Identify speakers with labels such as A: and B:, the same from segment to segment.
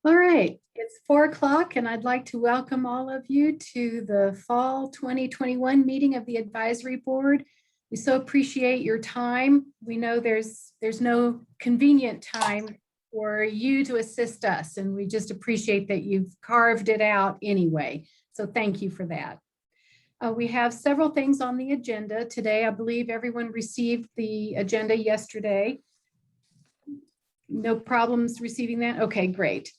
A: All right, it's 4 o'clock and I'd like to welcome all of you to the Fall 2021 meeting of the Advisory Board. We so appreciate your time. We know there's no convenient time for you to assist us, and we just appreciate that you've carved it out anyway. So thank you for that. We have several things on the agenda today. I believe everyone received the agenda yesterday. No problems receiving that? Okay, great.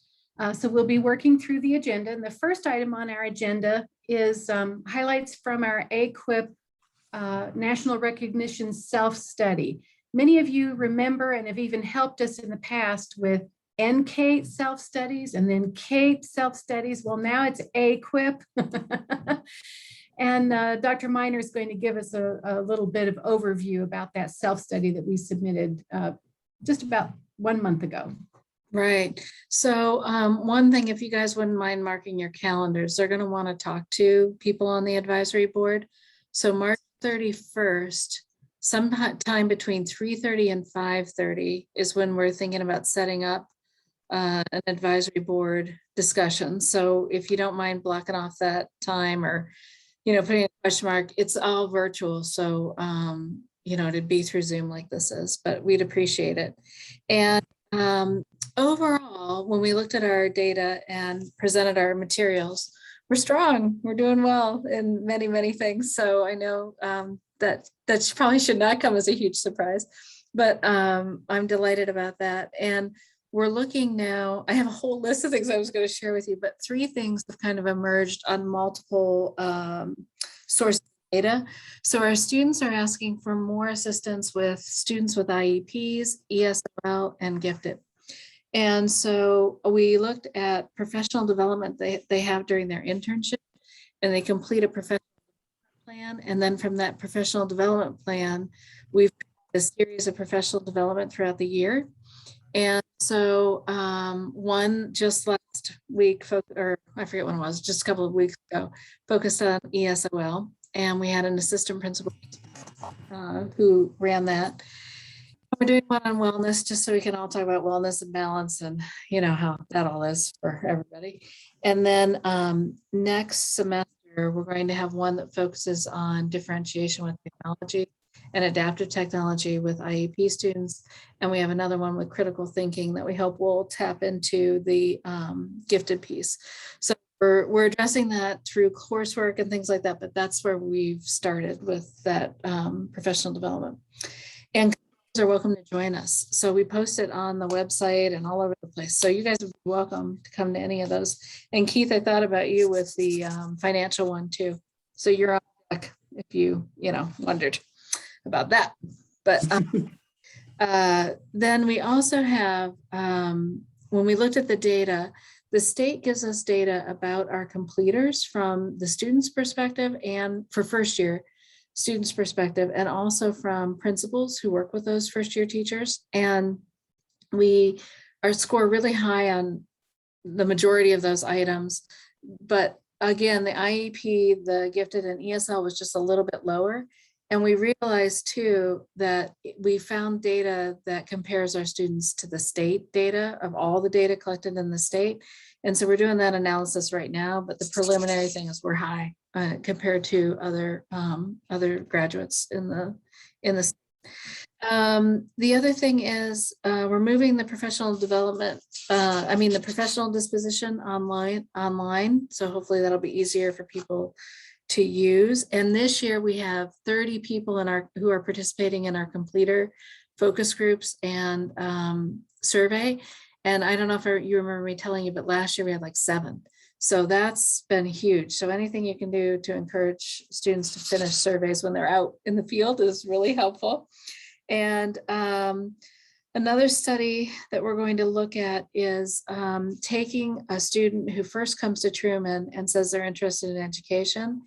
A: So we'll be working through the agenda. And the first item on our agenda is highlights from our AQUIP National Recognition Self-Study. Many of you remember and have even helped us in the past with NCATE self-studies and then CAPE self-studies. Well, now it's AQUIP. And Dr. Miner is going to give us a little bit of overview about that self-study that we submitted just about 1 month ago.
B: Right. So one thing, if you guys wouldn't mind marking your calendars, they're going to want to talk to people on the advisory board. So March 31st, sometime between 3:30 and 5:30 is when we're thinking about setting up an advisory board discussion. So if you don't mind blocking off that time, or putting a question mark, it's all virtual. So to be through Zoom like this is, but we'd appreciate it. And overall, when we looked at our data and presented our materials, we're strong, we're doing well in many, many things. So I know that probably should not come as a huge surprise, but I'm delighted about that. And we're looking now, I have a whole list of things I was going to share with you, but 3 things have kind of emerged on multiple sources of data. So our students are asking for more assistance with students with IEPs, ESOL, and gifted. And so we looked at professional development they have during their internship, and they complete a professional plan. And then from that professional development plan, we've a series of professional development throughout the year. And so one just last week, or I forget when it was, just a couple of weeks ago, focused on ESOL. And we had an assistant principal who ran that. We're doing one on wellness, just so we can all talk about wellness and balance and how that all is for everybody. And then next semester, we're going to have one that focuses on differentiation with technology and adaptive technology with IEP students. And we have another one with critical thinking that we hope will tap into the gifted piece. So we're addressing that through coursework and things like that, but that's where we've started with that professional development. And are welcome to join us. So we post it on the website and all over the place. So you guys are welcome to come to any of those. And Keith, I thought about you with the financial one too. So you're on deck if you wondered about that. But then we also have, when we looked at the data, the state gives us data about our completers from the student's perspective and for first year students' perspective, and also from principals who work with those first year teachers. And we score really high on the majority of those items. But again, the IEP, the gifted, and ESL was just a little bit lower. And we realized too that we found data that compares our students to the state data of all the data collected in the state. And so we're doing that analysis right now, but the preliminary thing is we're high compared to other graduates in the state. The other thing is we're moving the professional development, the professional disposition online. So hopefully that'll be easier for people to use. And this year we have 30 people who are participating in our completer focus groups and survey. And I don't know if you remember me telling you, but last year we had like 7. So that's been huge. So anything you can do to encourage students to finish surveys when they're out in the field is really helpful. And another study that we're going to look at is taking a student who first comes to Truman and says they're interested in education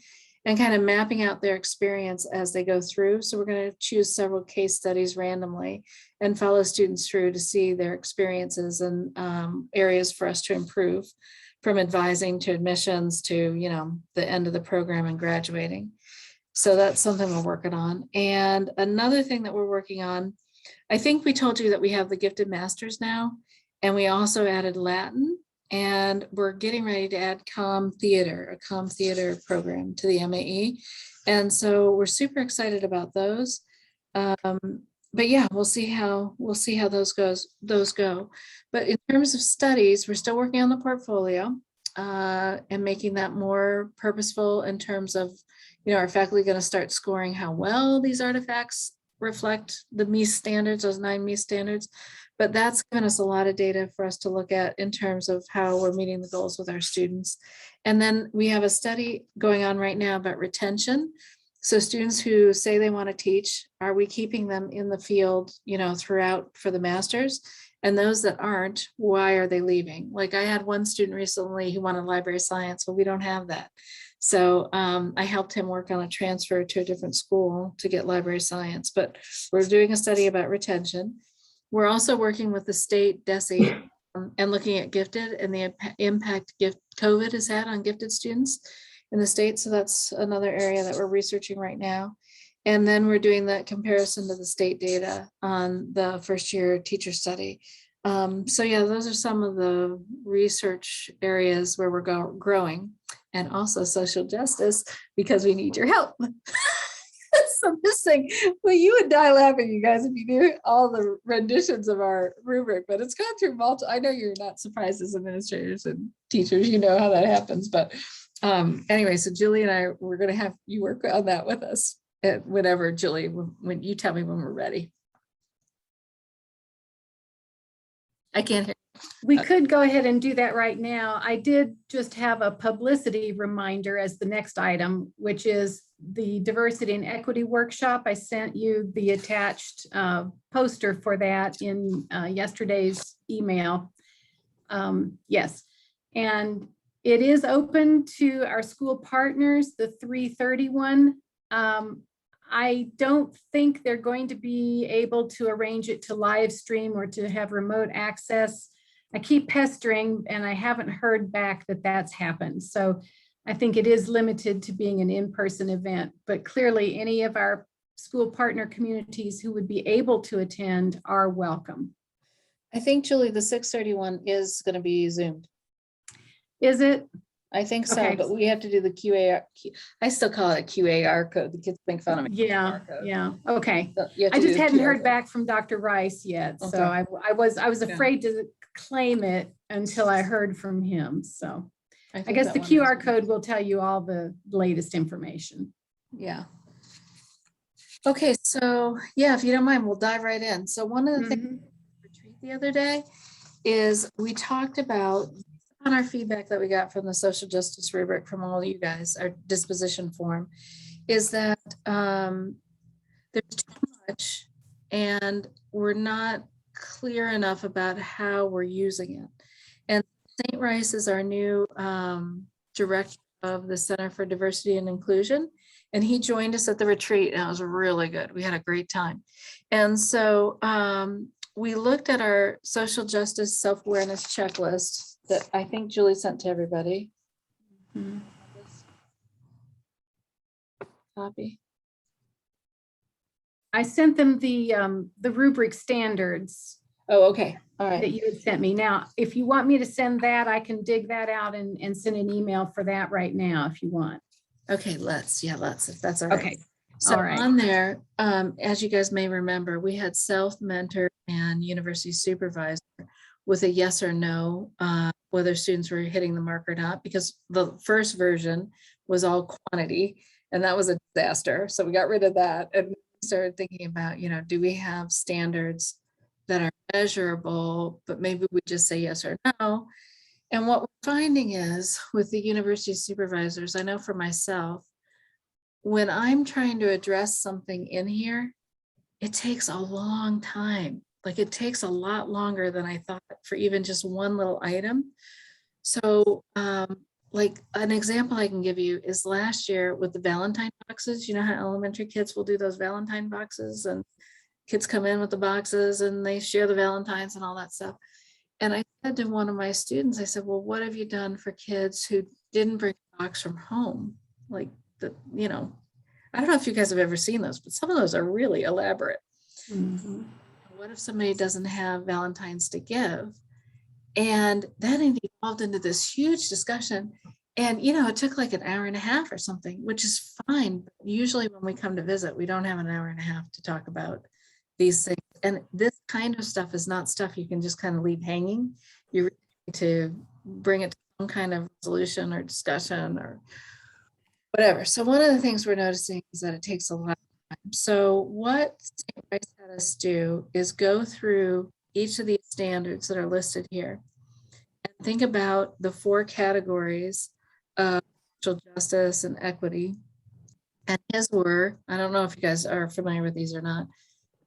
B: and kind of mapping out their experience as they go through. So we're going to choose several case studies randomly and follow students through to see their experiences and areas for us to improve, from advising to admissions to, the end of the program and graduating. So that's something we're working on. And another thing that we're working on, I think we told you that we have the gifted masters now, and we also added Latin and we're getting ready to add a comm theater program to the MAE. And so we're super excited about those. But yeah, we'll see how those go. But in terms of studies, we're still working on the portfolio and making that more purposeful in terms of, our faculty going to start scoring how well these artifacts reflect the MEAS standards, those 9 MEAS standards. But that's given us a lot of data for us to look at in terms of how we're meeting the goals with our students. And then we have a study going on right now about retention. So students who say they want to teach, are we keeping them in the field, throughout for the masters? And those that aren't, why are they leaving? Like I had one student recently who wanted library science, but we don't have that. So I helped him work on a transfer to a different school to get library science, but we're doing a study about retention. We're also working with the state DESE and looking at gifted and the impact COVID has had on gifted students in the state. So that's another area that we're researching right now. And then we're doing that comparison to the state data on the first year teacher study. So yeah, those are some of the research areas where we're growing, and also social justice, because we need your help. So I'm just saying, well, you would die laughing, you guys, if you knew all the renditions of our rubric, but it's gone through multiple. I know you're not surprised as administrators and teachers, you know how that happens. But anyway, so Julie and I, we're going to have you work on that with us at whatever, Julie, when you tell me when we're ready. I can't hear.
A: We could go ahead and do that right now. I did just have a publicity reminder as the next item, which is the diversity and equity workshop. I sent you the attached poster for that in yesterday's email. Yes, and it is open to our school partners, the 331. I don't think they're going to be able to arrange it to live stream or to have remote access. I keep pestering and I haven't heard back that that's happened. So I think it is limited to being an in-person event, but clearly any of our school partner communities who would be able to attend are welcome.
B: I think, Julie, the 631 is going to be Zoomed.
A: Is it?
B: I think so,
A: Okay.
B: but we have to do the QAR. I still call it QAR code. The kids make fun of me.
A: Yeah, yeah. Okay.
B: So
A: I just hadn't heard back from Dr. Rice yet. So
B: Okay.
A: I was afraid to claim it until I heard from him. So I guess the QR code will tell you all the latest information.
B: Yeah. Okay, so yeah, if you don't mind, we'll dive right in. So one of the things retreat the other day is we talked about on our feedback that we got from the social justice rubric from all you guys, our disposition form, is that there's too much and we're not clear enough about how we're using it. And St. Rice is our new director of the Center for Diversity and Inclusion. And he joined us at the retreat and it was really good. We had a great time. And so we looked at our social justice self-awareness checklist that I think Julie sent to everybody. Copy.
A: I sent them the rubric standards.
B: Oh, okay. All right.
A: That you had sent me. Now, if you want me to send that, I can dig that out and send an email for that right now if you want.
B: Okay, let's, if that's all right.
A: Okay.
B: So
A: all right.
B: On there, as you guys may remember, we had self-mentor and university supervisor with a yes or no, whether students were hitting the mark or not, because the first version was all quantity and that was a disaster. So we got rid of that and we started thinking about, do we have standards that are measurable, but maybe we just say yes or no. And what we're finding is with the university supervisors, I know for myself, when I'm trying to address something in here, it takes a long time. Like it takes a lot longer than I thought for even just one little item. So like an example I can give you is last year with the Valentine boxes, you know how elementary kids will do those Valentine boxes and kids come in with the boxes and they share the Valentines and all that stuff. And I said to one of my students, I said, well, what have you done for kids who didn't bring a box from home? Like I don't know if you guys have ever seen those, but some of those are really elaborate. What if somebody doesn't have Valentines to give? And then it evolved into this huge discussion. And, you know, it took like an hour and a half or something, which is fine. Usually when we come to visit, we don't have an hour and a half to talk about these things. And this kind of stuff is not stuff you can just kind of leave hanging. You really need to bring it to some kind of resolution or discussion or whatever. So one of the things we're noticing is that it takes a lot of time. So what St. Bryce had us do is go through each of these standards that are listed here and think about the 4 categories of social justice and equity. And his were, I don't know if you guys are familiar with these or not,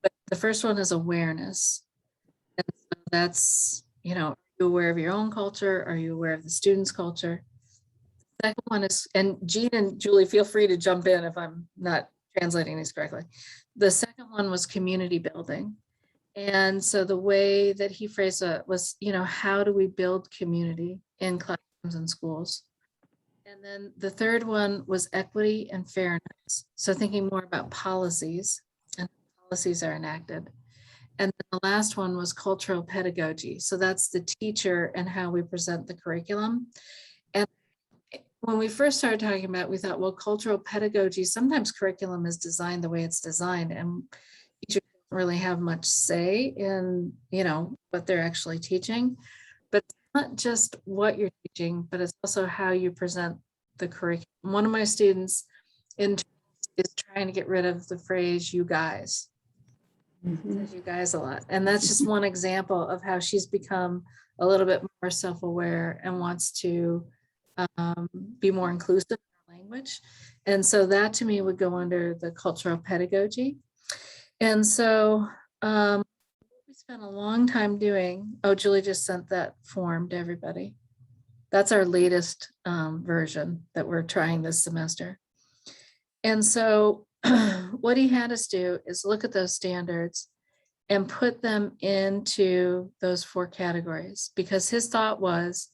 B: but the first one is awareness. And so that's, you know, are you aware of your own culture? Are you aware of the student's culture? The second one is, and Jean and Julie, feel free to jump in if I'm not translating these correctly. The second one was community building. And so the way that he phrased it was, you know, how do we build community in classrooms and schools? And then the third one was equity and fairness. So thinking more about policies and policies are enacted. And then the last one was cultural pedagogy. So that's the teacher and how we present the curriculum. And when we first started talking about it, we thought, well, cultural pedagogy, sometimes curriculum is designed the way it's designed, and teachers don't really have much say in, you know, what they're actually teaching. But it's not just what you're teaching, but it's also how you present the curriculum. One of my students is trying to get rid of the phrase "you guys." Says "you guys" a lot, and that's just one example of how she's become a little bit more self-aware and wants to be more inclusive in her language. And so that to me would go under the cultural pedagogy. And so we spent a long time doing, oh, Julie just sent that form to everybody. That's our latest version that we're trying this semester. And so what he had us do is look at those standards and put them into those 4 categories, because his thought was,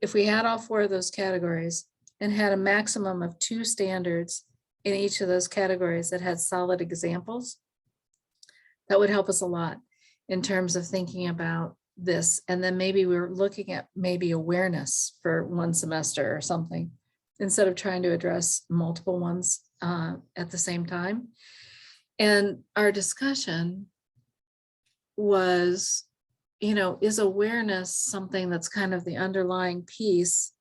B: if we had all 4 of those categories and had a maximum of 2 standards in each of those categories that had solid examples, that would help us a lot in terms of thinking about this. And then maybe we were looking at maybe awareness for one semester or something, instead of trying to address multiple ones at the same time. And our discussion was, you know, is awareness something that's kind of the underlying piece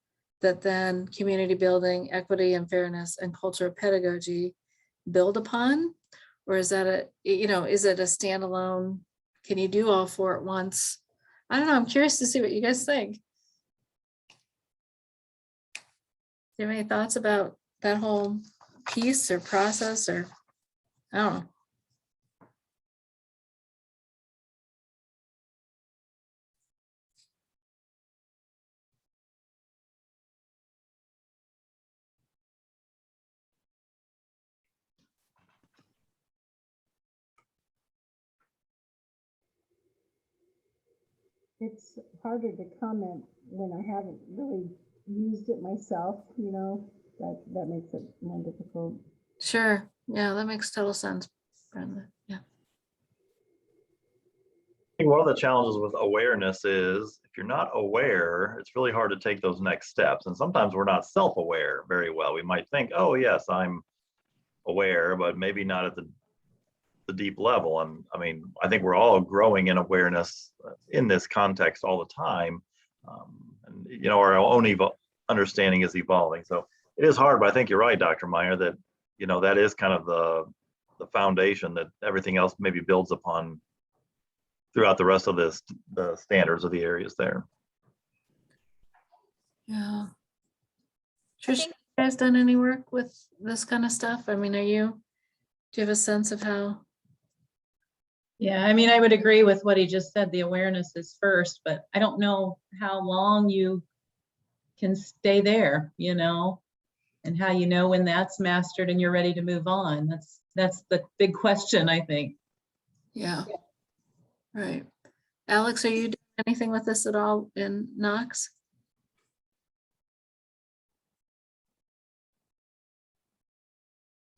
B: that then community building, equity and fairness, and cultural pedagogy build upon? Or is that a, you know, is it a standalone? Can you do all 4 at once? I don't know. I'm curious to see what you guys think. Do you have any thoughts about that whole piece or process, or I don't know?
C: It's harder to comment when I haven't really used it myself, you know, that makes it more difficult.
B: Sure. Yeah, that makes total sense, Brenda. Yeah.
D: I think one of the challenges with awareness is if you're not aware, it's really hard to take those next steps. And sometimes we're not self-aware very well. We might think, oh, yes, I'm aware, but maybe not at the deep level. And I mean, I think we're all growing in awareness in this context all the time. And, you know, our own understanding is evolving. So it is hard, but I think you're right, Dr. Meyer, that, you know, that is kind of the foundation that everything else maybe builds upon throughout the rest of the standards of the areas there.
B: Yeah. Trish, you guys done any work with this kind of stuff? I mean, do you have a sense of how?
E: Yeah, I mean, I would agree with what he just said. The awareness is first, but I don't know how long you can stay there, you know, and how you know when that's mastered and you're ready to move on. That's the big question, I think.
B: Yeah. Right. Alex, are you doing anything with this at all in Knox?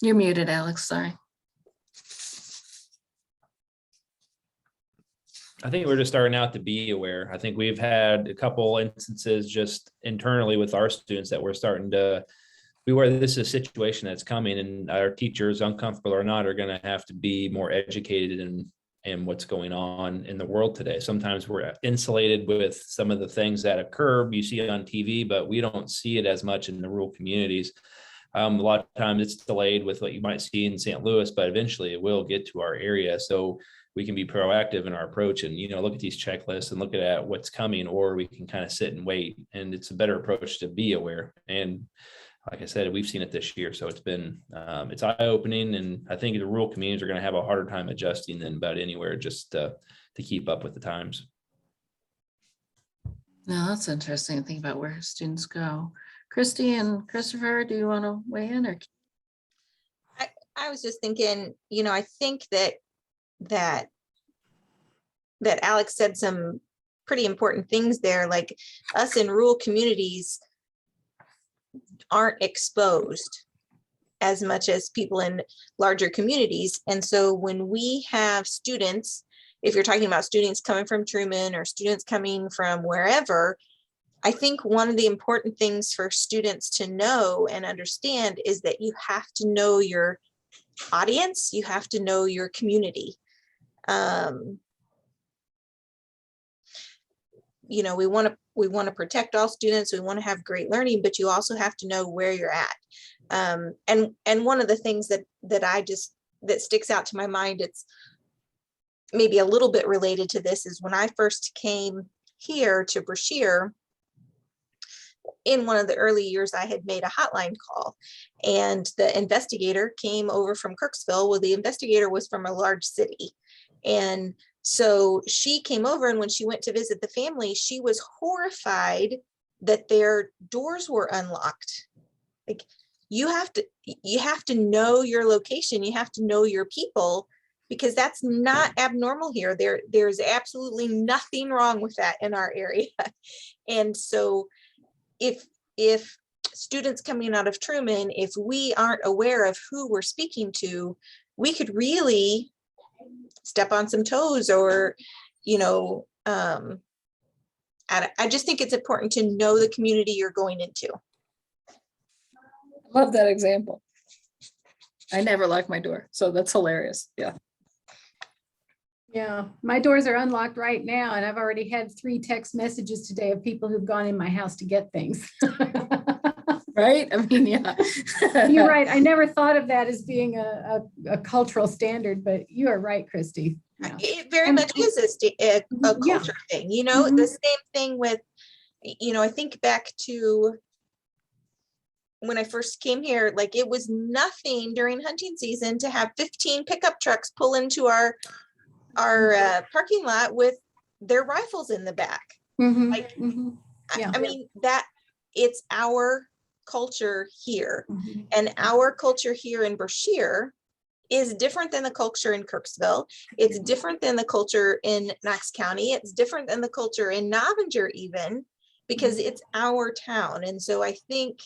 B: You're muted, Alex, sorry.
F: I think we're just starting out to be aware. I think we've had a couple instances just internally with our students that we're starting to be aware that this is a situation that's coming, and our teachers, uncomfortable or not, are going to have to be more educated in what's going on in the world today. Sometimes we're insulated with some of the things that occur, you see it on TV, but we don't see it as much in the rural communities. A lot of times it's delayed with what you might see in St. Louis, but eventually it will get to our area. So we can be proactive in our approach and, look at these checklists and look at what's coming, or we can kind of sit and wait. And it's a better approach to be aware. And like I said, we've seen it this year. So it's been, it's eye-opening. And I think the rural communities are going to have a harder time adjusting than about anywhere, just to keep up with the times.
B: No, that's interesting to think about where students go. Christy and Christopher, do you want to weigh in? Or
G: I was just thinking, I think that Alex said some pretty important things there, like us in rural communities aren't exposed as much as people in larger communities. And so when we have students, if you're talking about students coming from Truman or students coming from wherever, I think one of the important things for students to know and understand is that you have to know your audience, you have to know your community. We want to protect all students, we want to have great learning, but you also have to know where you're at. And one of the things that sticks out to my mind, it's maybe a little bit related to this, is when I first came here to Brashear, in one of the early years, I had made a hotline call, and the investigator came over from Kirksville. Well, the investigator was from a large city. And so she came over, and when she went to visit the family, she was horrified that their doors were unlocked. Like, you have to know your location, you have to know your people, because that's not abnormal here. There's absolutely nothing wrong with that in our area. And so if students coming out of Truman, if we aren't aware of who we're speaking to, we could really step on some toes, or, I just think it's important to know the community you're going into.
B: love that example. I never lock my door, so that's hilarious. Yeah.
A: Yeah, my doors are unlocked right now, and I've already had 3 text messages today of people who've gone in my house to get things.
B: Right? I mean, yeah.
A: You're right. I never thought of that as being a cultural standard, but you are right, Christy. Yeah.
G: It very much is a culture thing, the same thing with, I think back to when I first came here, like, it was nothing during hunting season to have 15 pickup trucks pull into our parking lot with their rifles in the back.
A: Yeah.
G: I mean, that it's our culture here, and our culture here in Brashear is different than the culture in Kirksville. It's different than the culture in Knox County. It's different than the culture in Novinger, even, because it's our town. And so I think,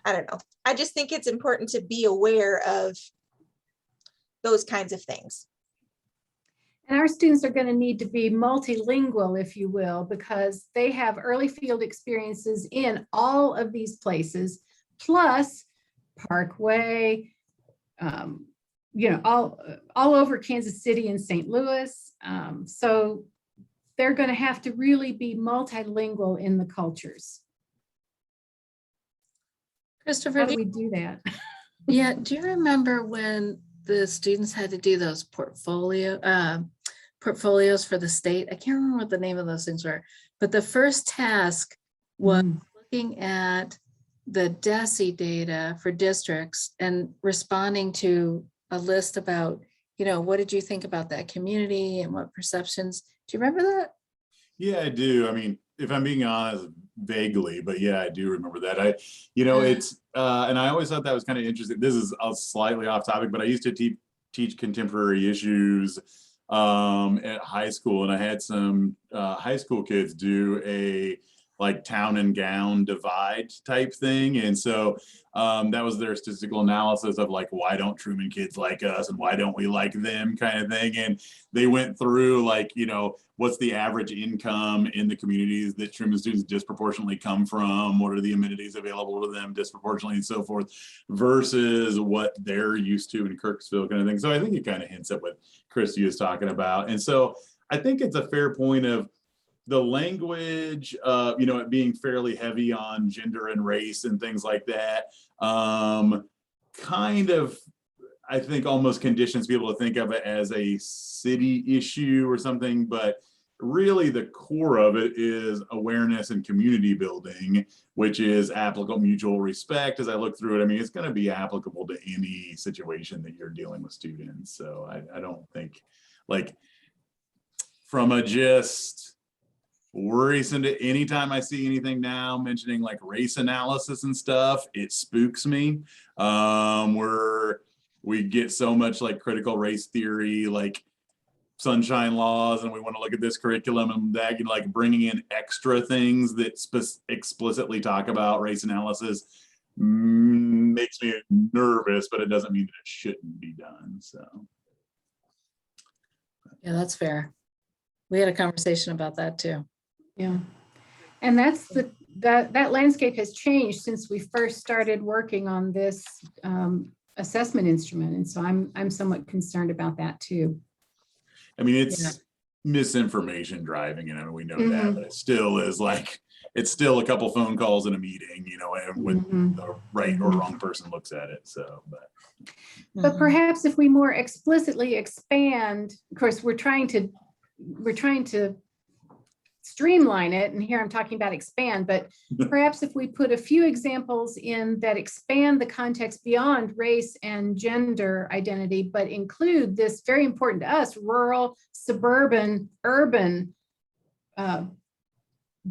G: I don't know, I just think it's important to be aware of those kinds of things.
A: And our students are going to need to be multilingual, if you will, because they have early field experiences in all of these places, plus Parkway, all over Kansas City and St. Louis. So they're going to have to really be multilingual in the cultures.
B: Christopher,
A: How do we do that?
B: yeah, do you remember when the students had to do those portfolios for the state? I can't remember what the name of those things were, but the first task was looking at the DESE data for districts and responding to a list about, what did you think about that community and what perceptions? Do you remember that?
H: Yeah, I do. I mean, if I'm being honest, vaguely, but yeah, I do remember that. It's, and I always thought that was kind of interesting. This is slightly off topic, but I used to teach contemporary issues at high school, and I had some high school kids do like town and gown divide type thing. And so that was their statistical analysis of like, why don't Truman kids like us and why don't we like them kind of thing. And they went through like, you know, what's the average income in the communities that Truman students disproportionately come from? What are the amenities available to them disproportionately and so forth versus what they're used to in Kirksville kind of thing. So I think it kind of hints at what Christy was talking about. And so I think it's a fair point of the language, you know, it being fairly heavy on gender and race and things like that, kind of, I think almost conditions people to think of it as a city issue or something, but really the core of it is awareness and community building, which is applicable mutual respect. As I look through it, I mean, it's going to be applicable to any situation that you're dealing with students. So I don't think like from a just worrisome to anytime I see anything now mentioning like race analysis and stuff, it spooks me. Where we get so much like critical race theory, like sunshine laws, and we want to look at this curriculum and that, you know, like bringing in extra things that explicitly talk about race analysis makes me nervous, but it doesn't mean that it shouldn't be done. So
B: Yeah, that's fair. We had a conversation about that too.
A: Yeah. And that's that landscape has changed since we first started working on this assessment instrument. And so I'm somewhat concerned about that too.
H: I mean, it's misinformation driving it. I mean, we know that, but it still is like, it's still a couple phone calls in a meeting, you know, and when the right or wrong person looks at it. So,
A: but perhaps if we more explicitly expand, of course, we're trying to streamline it. And here I'm talking about expand, but perhaps if we put a few examples in that expand the context beyond race and gender identity, but include this very important to us, rural, suburban, urban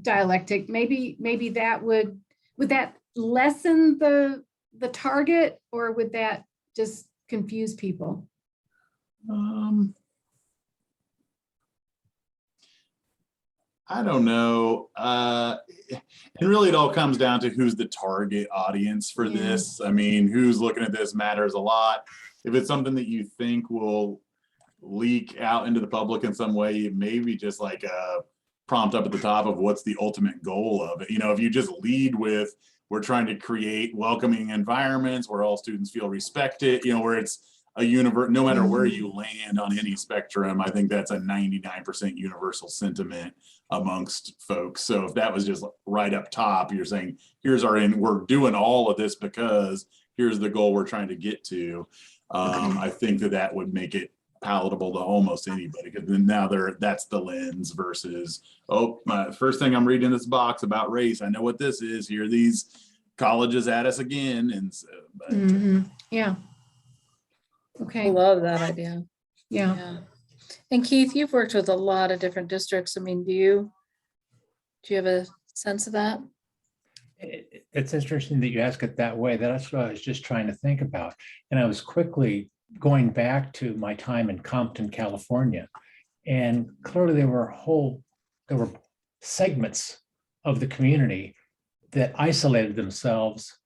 A: dialectic, maybe that would that lessen the target, or would that just confuse people?
H: I don't know. And really it all comes down to who's the target audience for this. I mean, who's looking at this matters a lot. If it's something that you think will leak out into the public in some way, maybe just like a prompt up at the top of what's the ultimate goal of it. You know, if you just lead with, we're trying to create welcoming environments where all students feel respected, you know, where it's a universe, no matter where you land on any spectrum, I think that's a 99% universal sentiment amongst folks. So if that was just right up top, you're saying, here's our end, we're doing all of this because here's the goal we're trying to get to. I think that would make it palatable to almost anybody, because then now that's the lens versus, oh, my first thing I'm reading in this box about race, I know what this is, here these colleges at us again. And so, but,
A: yeah.
B: I
A: Okay.
B: love that idea.
A: Yeah.
B: And Keith, you've worked with a lot of different districts. I mean, do you have a sense of that?
I: It's interesting that you ask it that way. That's what I was just trying to think about. And I was quickly going back to my time in Compton, California. And clearly there were segments of the community that isolated themselves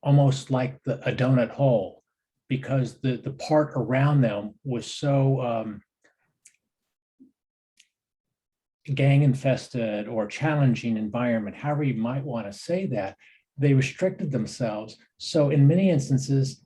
I: almost like a donut hole, because the part around them was so gang infested or challenging environment, however you might want to say that. They restricted themselves. So in many instances,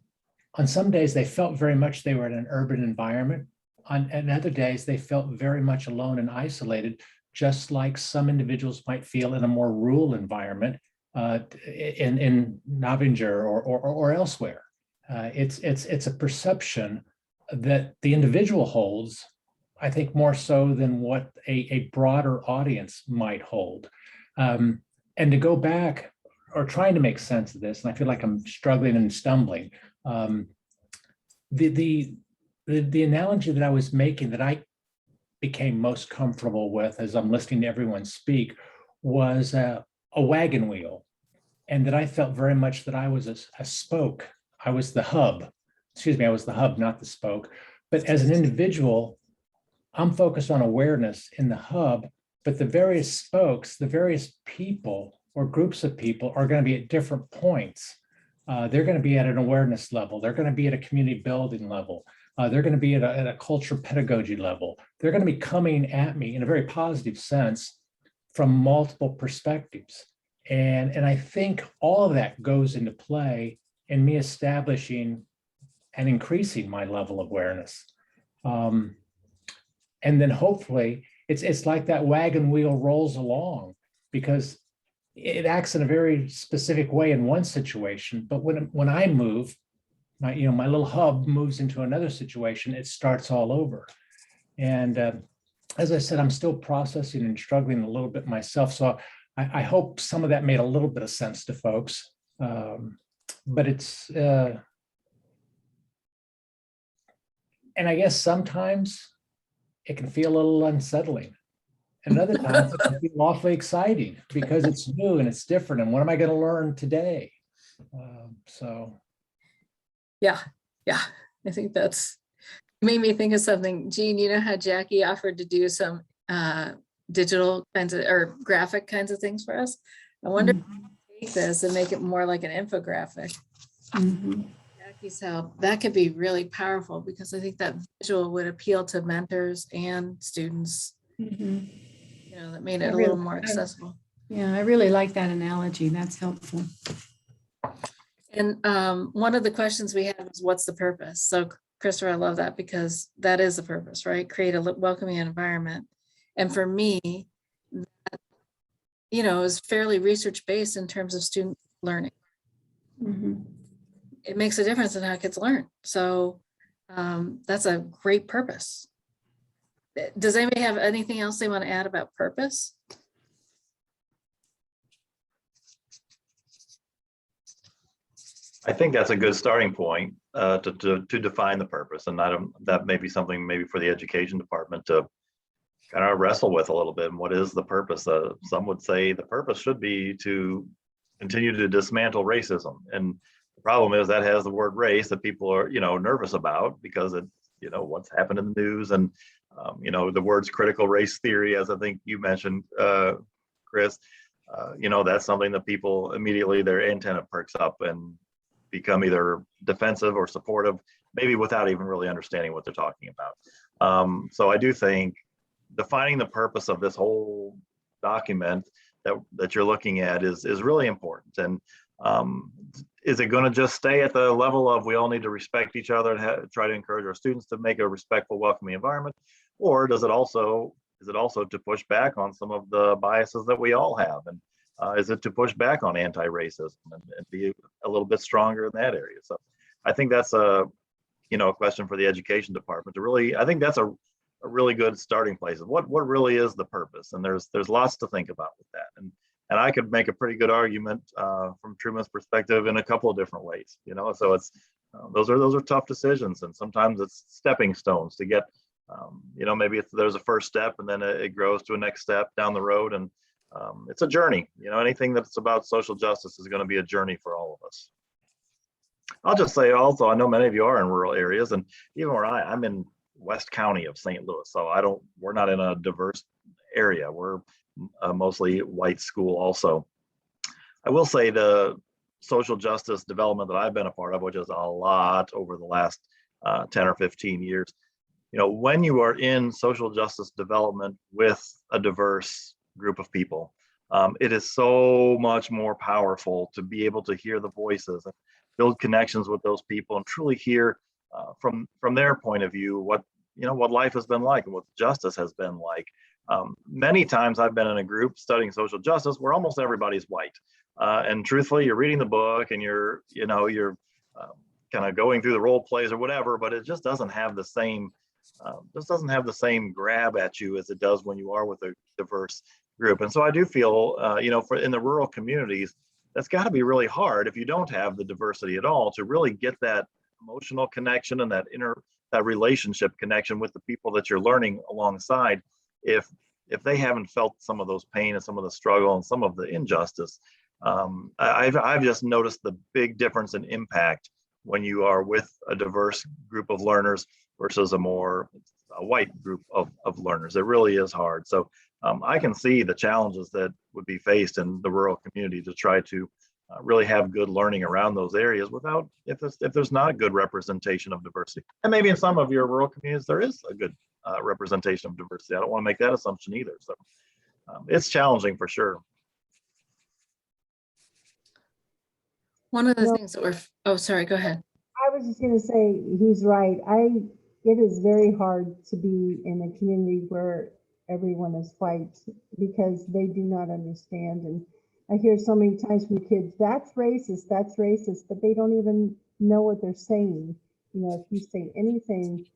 I: on some days they felt very much they were in an urban environment. On other days they felt very much alone and isolated, just like some individuals might feel in a more rural environment in Navinger or elsewhere. It's a perception that the individual holds, I think, more so than what a broader audience might hold. And to go back or trying to make sense of this, and I feel like I'm struggling and stumbling. The analogy that I was making, that I became most comfortable with as I'm listening to everyone speak, was a wagon wheel, and that I felt very much that I was a spoke. I was the hub. Excuse me, I was the hub, not the spoke. But as an individual, I'm focused on awareness in the hub, but the various spokes, the various people or groups of people are going to be at different points. They're going to be at an awareness level. They're going to be at a community building level. They're going to be at a culture pedagogy level. They're going to be coming at me in a very positive sense from multiple perspectives. And I think all of that goes into play in me establishing and increasing my level of awareness. And then hopefully it's like that wagon wheel rolls along, because it acts in a very specific way in one situation, but when I move, my little hub moves into another situation, it starts all over. And as I said, I'm still processing and struggling a little bit myself. So I hope some of that made a little bit of sense to folks. But it's, and I guess sometimes it can feel a little unsettling. And other times it can be awfully exciting because it's new and it's different. And what am I going to learn today?
B: Yeah, I think that's made me think of something. Jean, you know how Jackie offered to do some digital kinds of or graphic kinds of things for us? I wonder if we can take this and make it more like an infographic. Jackie's help, that could be really powerful, because I think that visual would appeal to mentors and students. That made it a little more accessible.
A: Yeah, I really like that analogy. That's helpful.
B: And one of the questions we have is, what's the purpose? So Christopher, I love that, because that is the purpose, right? Create a welcoming environment. And for me, that, is fairly research-based in terms of student learning. It makes a difference in how kids learn. So that's a great purpose. Does anybody have anything else they want to add about purpose?
D: I think that's a good starting point to define the purpose, and that may be something maybe for the education department to kind of wrestle with a little bit. And what is the purpose? Some would say the purpose should be to continue to dismantle racism, and the problem is that has the word race that people are nervous about, because it what's happened in the news, and the words critical race theory, as I think you mentioned, Chris. That's something that people immediately, their antenna perks up and become either defensive or supportive, maybe without even really understanding what they're talking about. So I do think defining the purpose of this whole document that you're looking at is really important. And is it going to just stay at the level of we all need to respect each other and try to encourage our students to make a respectful, welcoming environment? Or is it also to push back on some of the biases that we all have? And is it to push back on anti-racism and be a little bit stronger in that area? So I think that's a question for the education department to really, I think that's a really good starting place of what really is the purpose. And there's lots to think about with that. And I could make a pretty good argument from Truman's perspective in a couple of different ways, so it's, those are tough decisions. And sometimes it's stepping stones to get, maybe there's a first step and then it grows to a next step down the road. And it's a journey. Anything that's about social justice is going to be a journey for all of us. I'll just say also, I know many of you are in rural areas, and even where I'm in West County of St. Louis, so we're not in a diverse area. We're mostly white school also. I will say the social justice development that I've been a part of, which is a lot over the last 10 or 15 years, when you are in social justice development with a diverse group of people, it is so much more powerful to be able to hear the voices and build connections with those people and truly hear from their point of view what life has been like and what justice has been like. Many times I've been in a group studying social justice where almost everybody's white, and truthfully, you're reading the book and you're kind of going through the role plays or whatever, but it just doesn't have the same grab at you as it does when you are with a diverse group. And so I do feel, for in the rural communities, that's got to be really hard if you don't have the diversity at all to really get that emotional connection and that relationship connection with the people that you're learning alongside. If they haven't felt some of those pain and some of the struggle and some of the injustice, I've just noticed the big difference in impact when you are with a diverse group of learners versus a white group of learners. It really is hard. So I can see the challenges that would be faced in the rural community to try to really have good learning around those areas without, if there's not a good representation of diversity. And maybe in some of your rural communities, there is a good representation of diversity. I don't want to make that assumption either. So it's challenging for sure.
B: One of the
C: No.
B: things that we're, oh, sorry, go ahead.
C: I was just gonna say, he's right. It is very hard to be in a community where everyone is white because they do not understand. And I hear so many times from kids, that's racist, but they don't even know what they're saying. You know, if you say anything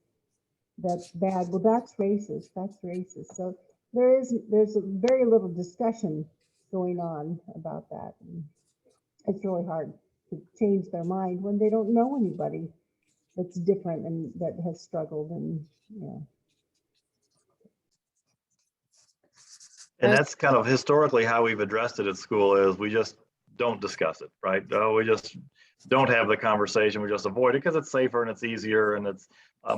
C: that's bad, well, that's racist, that's racist. So there's a very little discussion going on about that. And it's really hard to change their mind when they don't know anybody that's different and that has struggled. And
D: And that's kind of historically how we've addressed it at school is we just don't discuss it, right? We just don't have the conversation. We just avoid it because it's safer and it's easier and it's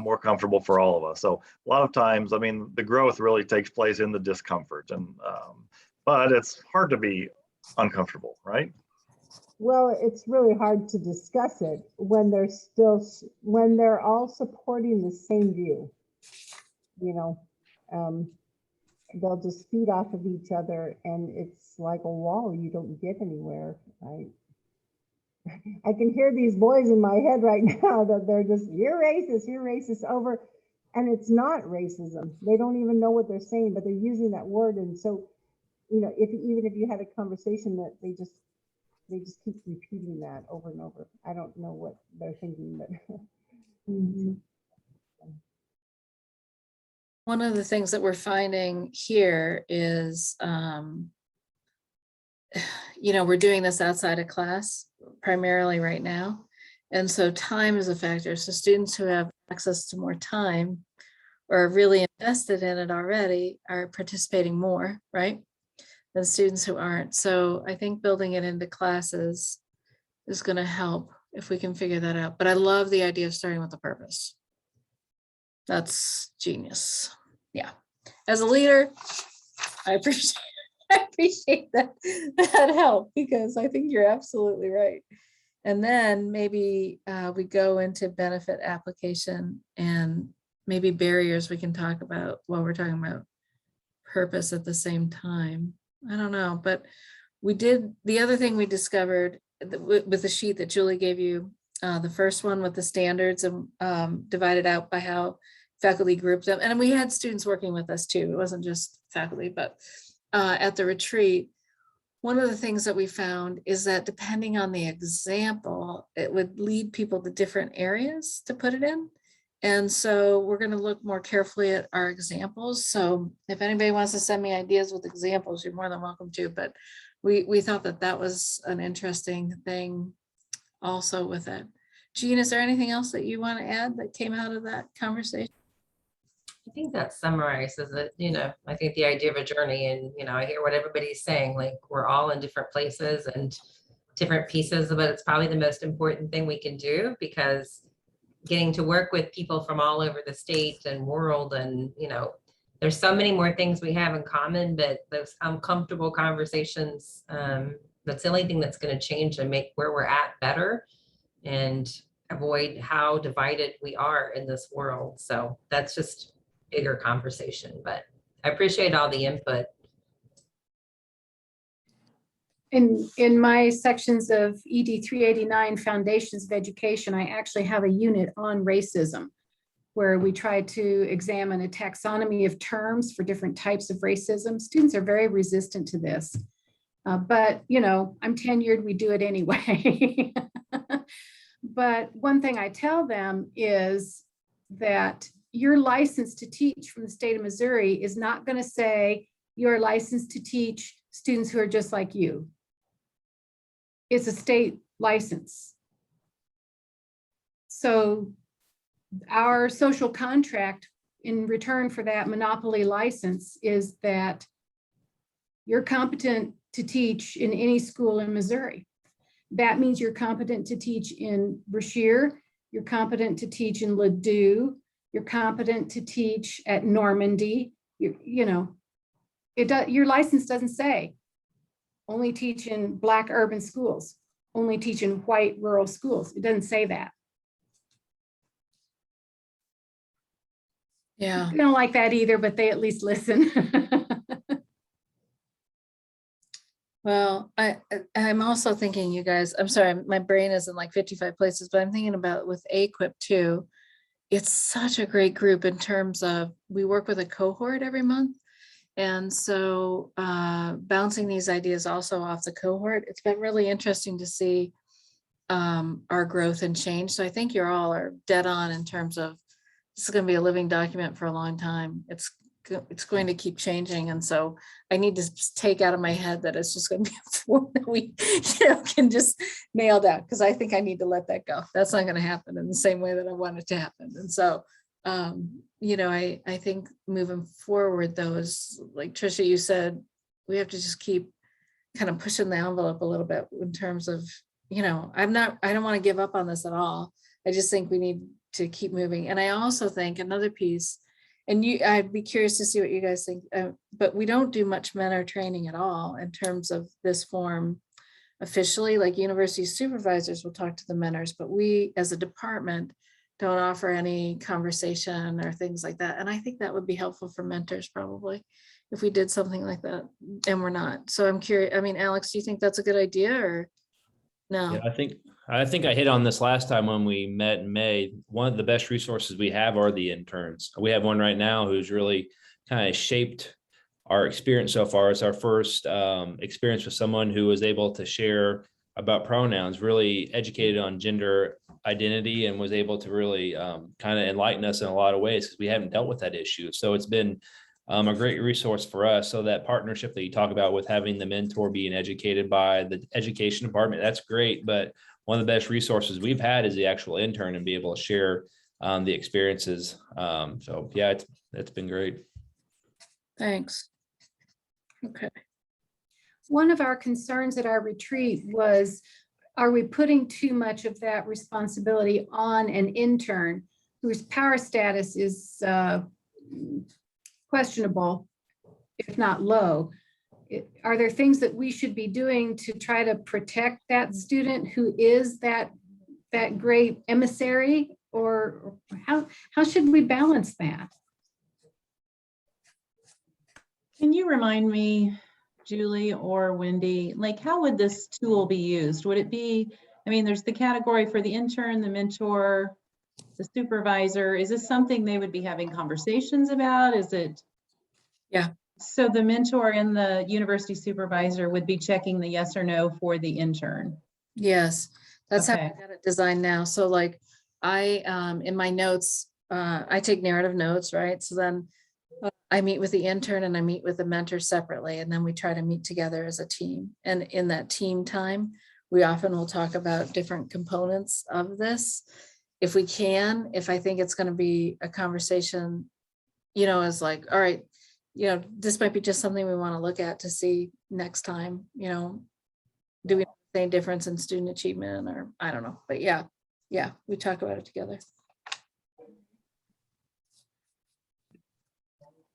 D: more comfortable for all of us. So a lot of times, I mean, the growth really takes place in the discomfort, and but it's hard to be uncomfortable, right?
C: well, it's really hard to discuss it when they're all supporting the same view. You know, they'll just feed off of each other, and it's like a wall. You don't get anywhere, right? I can hear these boys in my head right now that they're just, you're racist over, and it's not racism. They don't even know what they're saying, but they're using that word. And so, you know, even if you had a conversation that they just keep repeating that over and over. I don't know what they're thinking, but
B: One of the things that we're finding here is, you know, we're doing this outside of class primarily right now. And so time is a factor. So students who have access to more time or are really invested in it already are participating more, right, than students who aren't. So I think building it into classes is going to help if we can figure that out. But I love the idea of starting with the purpose. That's genius. Yeah. As a leader, I appreciate that help, because I think you're absolutely right. And then maybe we go into benefit application and maybe barriers we can talk about while we're talking about purpose at the same time. I don't know, but we did, the other thing we discovered with the sheet that Julie gave you, the first one with the standards and divided out by how faculty grouped them. And we had students working with us too. It wasn't just faculty, but at the retreat, one of the things that we found is that depending on the example, it would lead people to different areas to put it in. And so we're going to look more carefully at our examples. So if anybody wants to send me ideas with examples, you're more than welcome to. But we thought that was an interesting thing also with it. Jean, is there anything else that you want to add that came out of that conversation?
J: I think that summarizes it. You know, I think the idea of a journey, and, you know, I hear what everybody's saying, like we're all in different places and different pieces, but it's probably the most important thing we can do, because getting to work with people from all over the state and world, and, you know, there's so many more things we have in common, but those uncomfortable conversations, that's the only thing that's going to change and make where we're at better and avoid how divided we are in this world. So that's just bigger conversation, but I appreciate all the input.
A: In my sections of ED 389 Foundations of Education, I actually have a unit on racism, where we try to examine a taxonomy of terms for different types of racism. Students are very resistant to this, but you know, I'm tenured, we do it anyway. But one thing I tell them is that your license to teach from the state of Missouri is not going to say you're licensed to teach students who are just like you. It's a state license. So our social contract in return for that monopoly license is that you're competent to teach in any school in Missouri. That means you're competent to teach in Brashear, you're competent to teach in Ladue, you're competent to teach at Normandy, you know, your license doesn't say only teach in Black urban schools, only teach in white rural schools. It doesn't say that.
B: Yeah.
A: I don't like that either, but they at least listen.
B: Well, I'm also thinking, you guys, I'm sorry, my brain is in like 55 places, but I'm thinking about with AQUIP too. It's such a great group in terms of, we work with a cohort every month. And so bouncing these ideas also off the cohort, it's been really interesting to see our growth and change. So I think you all are dead on in terms of, this is going to be a living document for a long time. It's going to keep changing. And so I need to take out of my head that it's just going to be a form that we can just nail down, because I think I need to let that go. That's not going to happen in the same way that I want it to happen. And so, I think moving forward, though, is like Tricia, you said, we have to just keep kind of pushing the envelope a little bit in terms of, I don't want to give up on this at all. I just think we need to keep moving. And I also think another piece, and I'd be curious to see what you guys think, but we don't do much mentor training at all in terms of this form officially. Like university supervisors will talk to the mentors, but we as a department don't offer any conversation or things like that. And I think that would be helpful for mentors probably if we did something like that, and we're not. So I'm curious, Alex, do you think that's a good idea or no?
F: Yeah, I think I hit on this last time when we met in May. One of the best resources we have are the interns. We have one right now who's really kind of shaped our experience so far. It's our first experience with someone who was able to share about pronouns, really educated on gender identity, and was able to really kind of enlighten us in a lot of ways because we haven't dealt with that issue. So it's been a great resource for us. So that partnership that you talk about with having the mentor being educated by the education department, that's great. But one of the best resources we've had is the actual intern and be able to share the experiences. So yeah, it's been great.
B: Thanks. Okay.
A: One of our concerns at our retreat was, are we putting too much of that responsibility on an intern whose power status is questionable, if not low? Are there things that we should be doing to try to protect that student who is that great emissary, or how should we balance that?
E: Can you remind me, Julie or Wendy, like how would this tool be used? Would it be, there's the category for the intern, the mentor, the supervisor. Is this something they would be having conversations about? Is it?
B: Yeah.
E: So the mentor and the university supervisor would be checking the yes or no for the intern.
B: Yes, that's
E: Okay.
B: how I got it designed now. So like in my notes, I take narrative notes, right? So then I meet with the intern and I meet with the mentor separately, and then we try to meet together as a team. And in that team time, we often will talk about different components of this. If we can, if I think it's going to be a conversation, is like, all right, this might be just something we want to look at to see next time, do we see a difference in student achievement, or I don't know, but yeah, we talk about it together.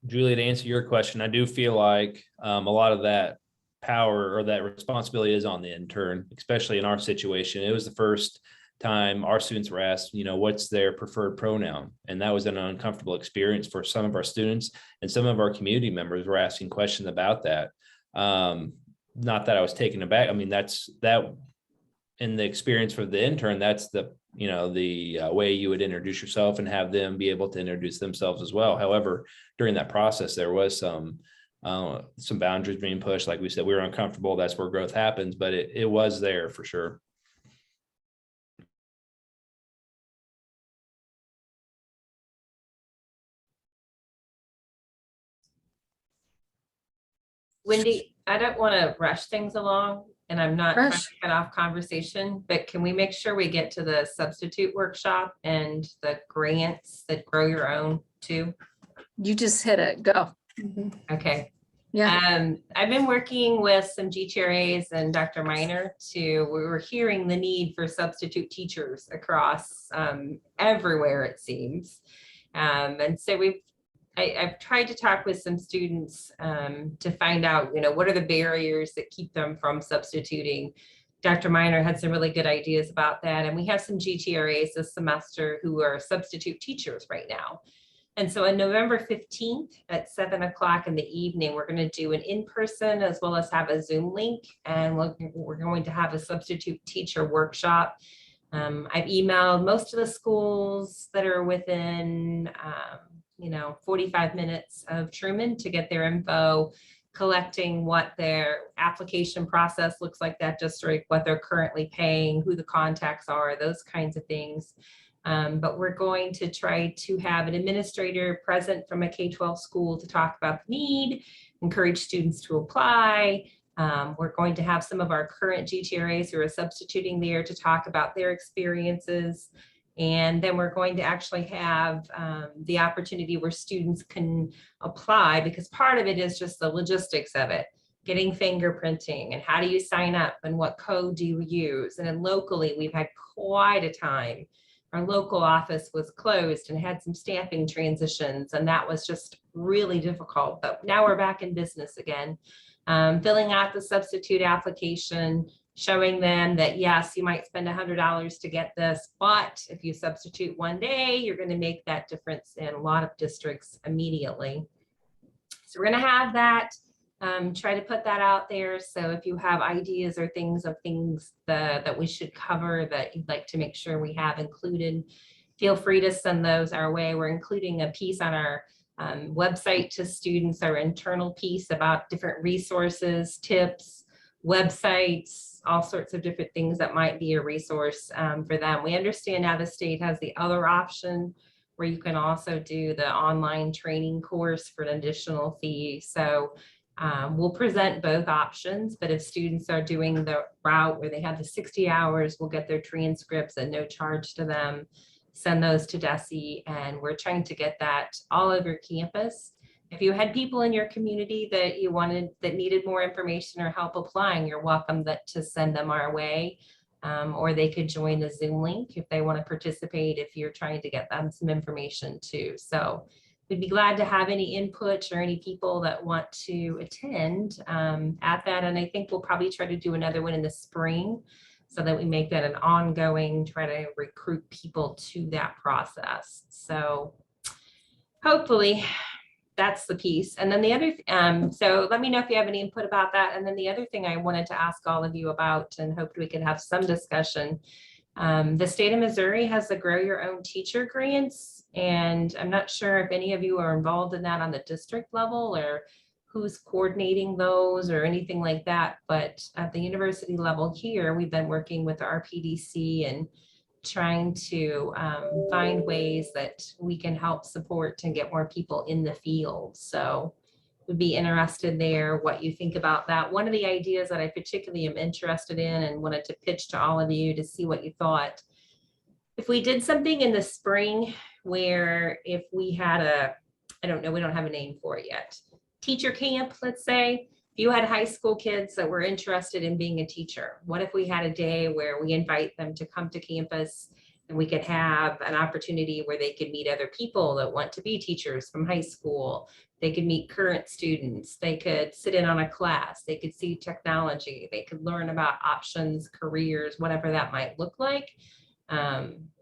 F: Julie, to answer your question, I do feel like a lot of that power or that responsibility is on the intern, especially in our situation. It was the first time our students were asked, what's their preferred pronoun? And that was an uncomfortable experience for some of our students, and some of our community members were asking questions about that. Not that I was taken aback. That's that in the experience for the intern, that's the way you would introduce yourself and have them be able to introduce themselves as well. However, during that process, there was some boundaries being pushed. Like we said, we were uncomfortable. That's where growth happens, but it was there for sure.
J: Wendy, I don't want to rush things along, and I'm not trying to
B: Rush.
J: cut off conversation, but can we make sure we get to the substitute workshop and the grants that grow your own too?
B: You just hit it, go.
J: Okay.
B: Yeah.
J: I've been working with some GTRAs and Dr. Miner we were hearing the need for substitute teachers across everywhere, it seems. And so we've I've tried to talk with some students to find out, what are the barriers that keep them from substituting. Dr. Miner had some really good ideas about that. And we have some GTRAs this semester who are substitute teachers right now. And so on November 15th at 7 o'clock in the evening, we're going to do an in-person as well as have a Zoom link. And we're going to have a substitute teacher workshop. I've emailed most of the schools that are within, 45 minutes of Truman to get their info, collecting what their application process looks like that district, what they're currently paying, who the contacts are, those kinds of things. But we're going to try to have an administrator present from a K-12 school to talk about the need, encourage students to apply. We're going to have some of our current GTRAs who are substituting there to talk about their experiences. And then we're going to actually have the opportunity where students can apply, because part of it is just the logistics of it, getting fingerprinting and how do you sign up and what code do you use. And then locally, we've had quite a time. Our local office was closed and had some staffing transitions, and that was just really difficult. But now we're back in business again. Filling out the substitute application, showing them that, yes, you might spend $100 to get this, but if you substitute one day, you're going to make that difference in a lot of districts immediately. So we're going to have that, try to put that out there. So if you have ideas or things that we should cover that you'd like to make sure we have included, feel free to send those our way. We're including a piece on our website to students, our internal piece about different resources, tips, websites, all sorts of different things that might be a resource for them. We understand now the state has the other option where you can also do the online training course for an additional fee. So we'll present both options, but if students are doing the route where they have the 60 hours, we'll get their transcripts at no charge to them, send those to DESE, and we're trying to get that all over campus. If you had people in your community that you wanted, that needed more information or help applying, you're welcome to send them our way, or they could join the Zoom link if they want to participate, if you're trying to get them some information too. So we'd be glad to have any input or any people that want to attend at that. And I think we'll probably try to do another one in the spring so that we make that an ongoing, try to recruit people to that process. So hopefully that's the piece. And then the other, so let me know if you have any input about that. And then the other thing I wanted to ask all of you about, and hoped we could have some discussion, the state of Missouri has the Grow Your Own Teacher grants. And I'm not sure if any of you are involved in that on the district level or who's coordinating those or anything like that. But at the university level here, we've been working with our PDC and trying to find ways that we can help support and get more people in the field. So would be interested there what you think about that. One of the ideas that I particularly am interested in and wanted to pitch to all of you to see what you thought. If we did something in the spring where if we had I don't know, we don't have a name for it yet, teacher camp, let's say, if you had high school kids that were interested in being a teacher, what if we had a day where we invite them to come to campus and we could have an opportunity where they could meet other people that want to be teachers from high school. They could meet current students. They could sit in on a class. They could see technology. They could learn about options, careers, whatever that might look like.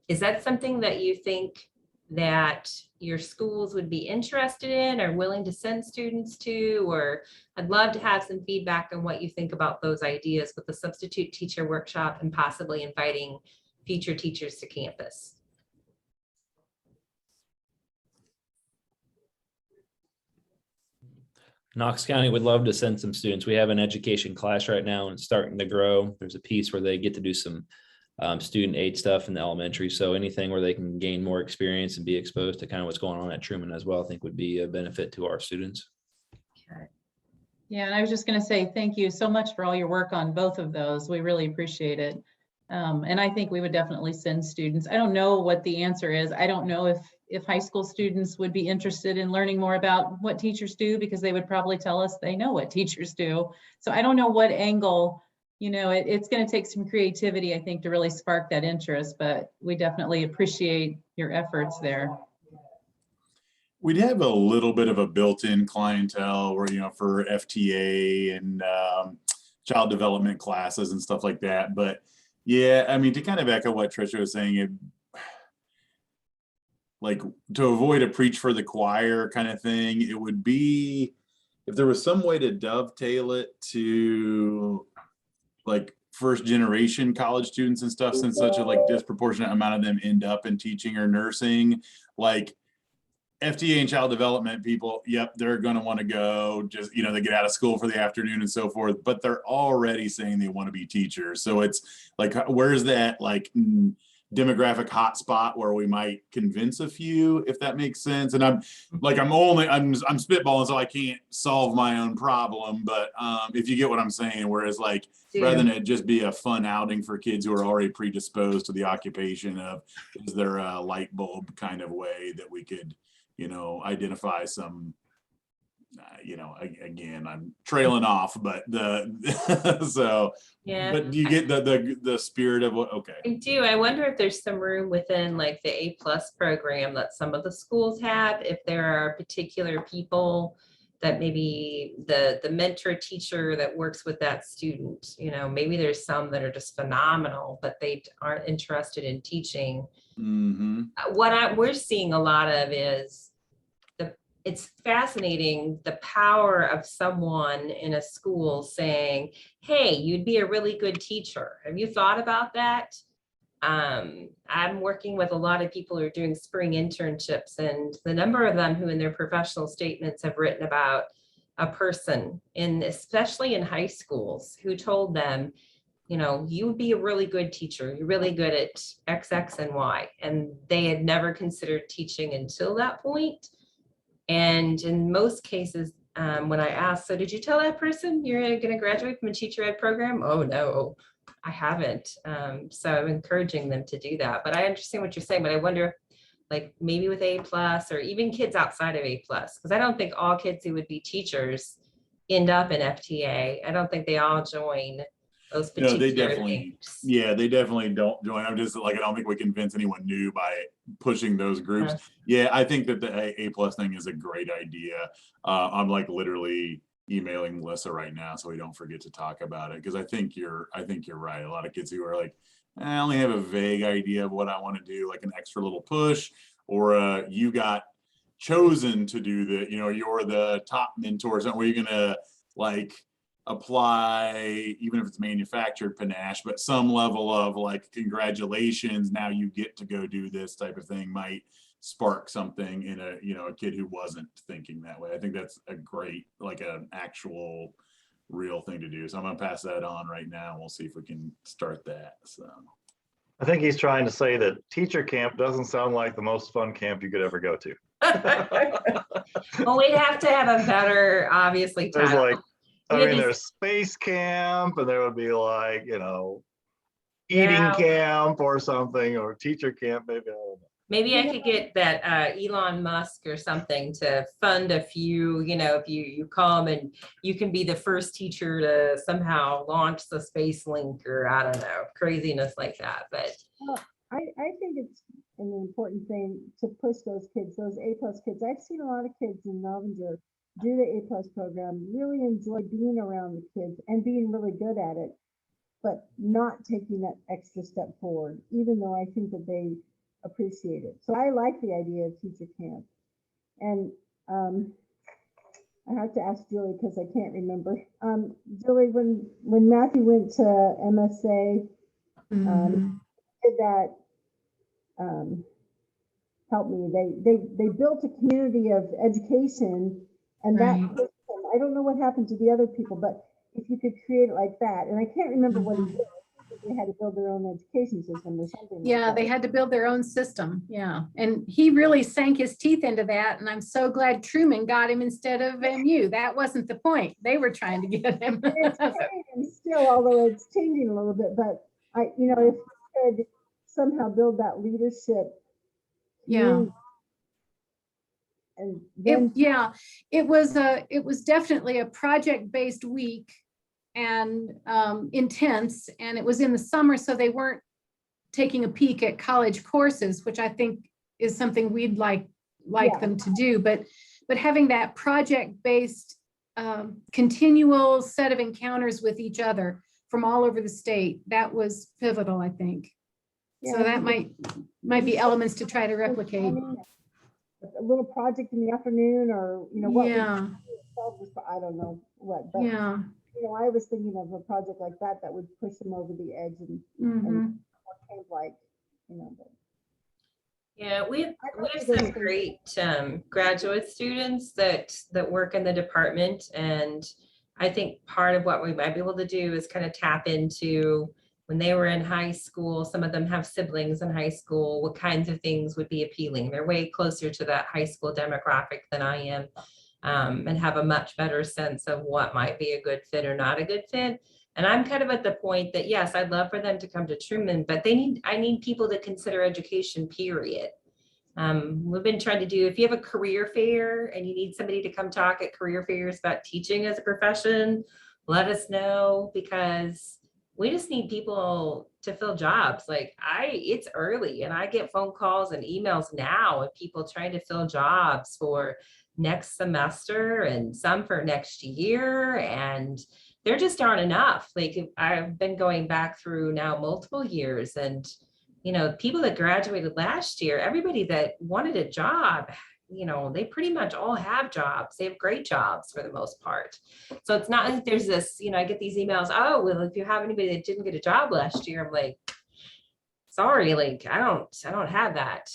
J: Is that something that you think that your schools would be interested in or willing to send students to? Or I'd love to have some feedback on what you think about those ideas with the substitute teacher workshop and possibly inviting future teachers to campus.
F: Knox County would love to send some students. We have an education class right now and it's starting to grow. There's a piece where they get to do some student aid stuff in the elementary. So anything where they can gain more experience and be exposed to kind of what's going on at Truman as well, I think would be a benefit to our students.
E: Okay. Yeah, and I was just going to say thank you so much for all your work on both of those. We really appreciate it. And I think we would definitely send students. I don't know what the answer is. I don't know if high school students would be interested in learning more about what teachers do, because they would probably tell us they know what teachers do. So I don't know what angle, it's going to take some creativity, I think, to really spark that interest, but we definitely appreciate your efforts there.
H: We'd have a little bit of a built-in clientele where, for FTA and child development classes and stuff like that. But yeah, I mean, to kind of echo what Tricia was saying, like to avoid a preach for the choir kind of thing, it would be if there was some way to dovetail it to like first generation college students and stuff, since such a like disproportionate amount of them end up in teaching or nursing, like FTA and child development people, yep, they're going to want to go, just, they get out of school for the afternoon and so forth, but they're already saying they want to be teachers. So it's like, where's that like demographic hotspot where we might convince a few, if that makes sense? And I'm spitballing, so I can't solve my own problem, but if you get what I'm saying, whereas like, rather than it just be a fun outing for kids who are already predisposed to the occupation of, is there a light bulb kind of way that we could, identify some, again, I'm trailing off, but so,
J: Yeah.
H: but do you get the spirit of what, okay.
J: I do. I wonder if there's some room within like the A+ program that some of the schools have, if there are particular people that maybe the mentor teacher that works with that student, maybe there's some that are just phenomenal, but they aren't interested in teaching.
H: Mm-hmm.
J: What we're seeing a lot of is it's fascinating the power of someone in a school saying, hey, you'd be a really good teacher. Have you thought about that? I'm working with a lot of people who are doing spring internships, and the number of them who in their professional statements have written about a person, especially in high schools, who told them, you would be a really good teacher. You're really good at X, X, and Y. And they had never considered teaching until that point. And in most cases, when I asked, so did you tell that person you're going to graduate from a teacher ed program? Oh, no, I haven't. So I'm encouraging them to do that. But I understand what you're saying, but I wonder, like maybe with A+ or even kids outside of A+, because I don't think all kids who would be teachers end up in FTA. I don't think they all join those particular
H: they definitely,
J: things.
H: yeah, they definitely don't join. I'm just like, I don't think we convince anyone new by pushing those groups. Yeah, I think that the A+ thing is a great idea. I'm like literally emailing Melissa right now so we don't forget to talk about it, because I think you're right. A lot of kids who are like, I only have a vague idea of what I want to do, like an extra little push, or you got chosen to do the, you're the top mentor, something where you're gonna like apply, even if it's manufactured panache, but some level of like, congratulations, now you get to go do this type of thing, might spark something in a kid who wasn't thinking that way. I think that's a great, like an actual real thing to do. So I'm gonna pass that on right now. We'll see if we can start that. So
D: I think he's trying to say that teacher camp doesn't sound like the most fun camp you could ever go to.
J: Well, we'd have to have a better, obviously,
D: There's
J: title.
D: like, there's space camp, and there would be like, eating camp or something, or teacher camp, maybe. I don't know.
J: Maybe I could get that Elon Musk or something to fund a few, if you come and you can be the first teacher to somehow launch the space link, or I don't know, craziness like that. But
C: I think it's an important thing to push those kids, those A+ kids. I've seen a lot of kids in Melvinger do the A+ program, really enjoy being around the kids and being really good at it, but not taking that extra step forward, even though I think that they appreciate it. So I like the idea of teacher camp. And I have to ask Julie because I can't remember. Julie, when Matthew went to MSA, did that help me? They built a community of education, and that pushed them. I don't know what happened to the other people, but if you could create it like that, and I can't remember what he did. They had to build their own education system or something.
A: Yeah,
C: like
A: they had to build their own system. Yeah. And he really sank his teeth into that. And I'm so glad Truman got him instead of MU. That wasn't the point. They were trying to get him.
C: It's changing still, although it's changing a little bit, but if we could somehow build that leadership.
A: Yeah.
C: And then
A: it was definitely a project-based week, and intense, and it was in the summer, so they weren't taking a peek at college courses, which I think is something we'd like like
C: Yeah.
A: them to do, but having that project-based continual set of encounters with each other from all over the state, that was pivotal, I think. So
C: Yeah,
A: that might be elements to try to replicate.
C: A little project in the afternoon, or what we
A: Yeah,
C: solve this, I don't know what, but
A: yeah.
C: I was thinking of a project like that would push them over the edge and
A: Mhm.
C: camp like, but
J: Yeah, we
C: I
J: have
C: think
J: some
C: those things-
J: great graduate students that work in the department, and I think part of what we might be able to do is kind of tap into when they were in high school. Some of them have siblings in high school. What kinds of things would be appealing? They're way closer to that high school demographic than I am, and have a much better sense of what might be a good fit or not a good fit. And I'm kind of at the point that, yes, I'd love for them to come to Truman, but I need people to consider education, period. We've been trying to do, if you have a career fair and you need somebody to come talk at career fairs about teaching as a profession, let us know, because we just need people to fill jobs. Like it's early and I get phone calls and emails now of people trying to fill jobs for next semester and some for next year. And there just aren't enough. Like I've been going back through now multiple years, and people that graduated last year, everybody that wanted a job, they pretty much all have jobs. They have great jobs for the most part. So it's not like there's this, I get these emails, oh, well, if you have anybody that didn't get a job last year, I'm like, sorry, like I don't have that.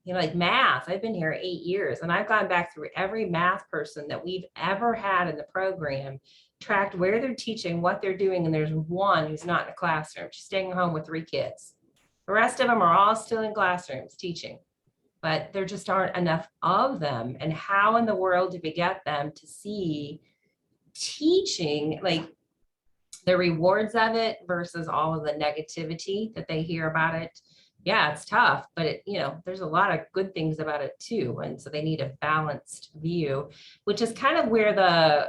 J: Like math, I've been here 8 years and I've gone back through every math person that we've ever had in the program, tracked where they're teaching, what they're doing, and there's one who's not in a classroom. She's staying home with 3 kids. The rest of them are all still in classrooms teaching, but there just aren't enough of them. And how in the world do we get them to see teaching, like the rewards of it versus all of the negativity that they hear about it? Yeah, it's tough, but there's a lot of good things about it too. And so they need a balanced view, which is kind of where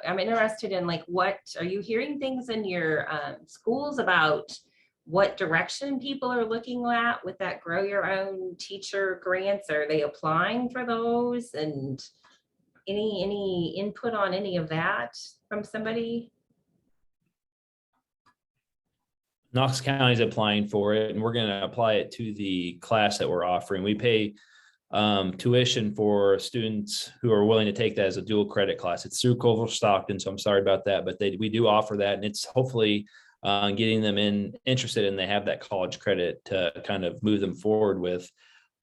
J: I'm interested in, like, what are you hearing things in your schools about what direction people are looking at with that Grow Your Own Teacher grants? Are they applying for those? And any input on any of that from somebody?
F: Knox County is applying for it, and we're going to apply it to the class that we're offering. We pay tuition for students who are willing to take that as a dual credit class. It's through Culver Stockton, so I'm sorry about that, but we do offer that, and it's hopefully getting them interested, and they have that college credit to kind of move them forward with.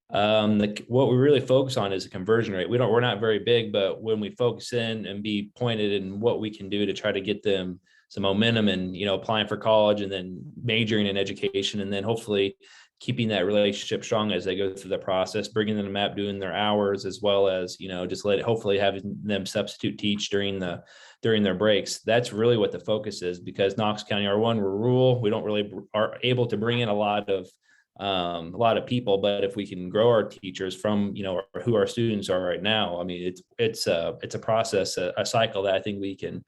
F: What we really focus on is a conversion rate. We're not very big, but when we focus in and be pointed in what we can do to try to get them some momentum and, applying for college and then majoring in education, and then hopefully keeping that relationship strong as they go through the process, bringing them up, doing their hours, as well as, just hopefully having them substitute teach during their breaks. That's really what the focus is, because Knox County, we're rural. We don't really are able to bring in a lot of people, but if we can grow our teachers from, who our students are right now, I mean, it's a process, a cycle that I think we can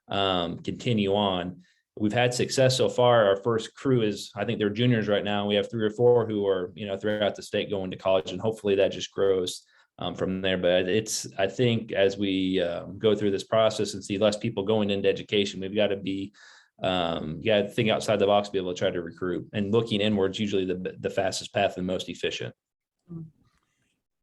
F: continue on. We've had success so far. Our first crew is, I think they're juniors right now. We have 3 or 4 who are, throughout the state going to college, and hopefully that just grows from there. But I think as we go through this process and see less people going into education, we've got to be, you got to think outside the box, be able to try to recruit, and looking inwards, usually the fastest path and most efficient.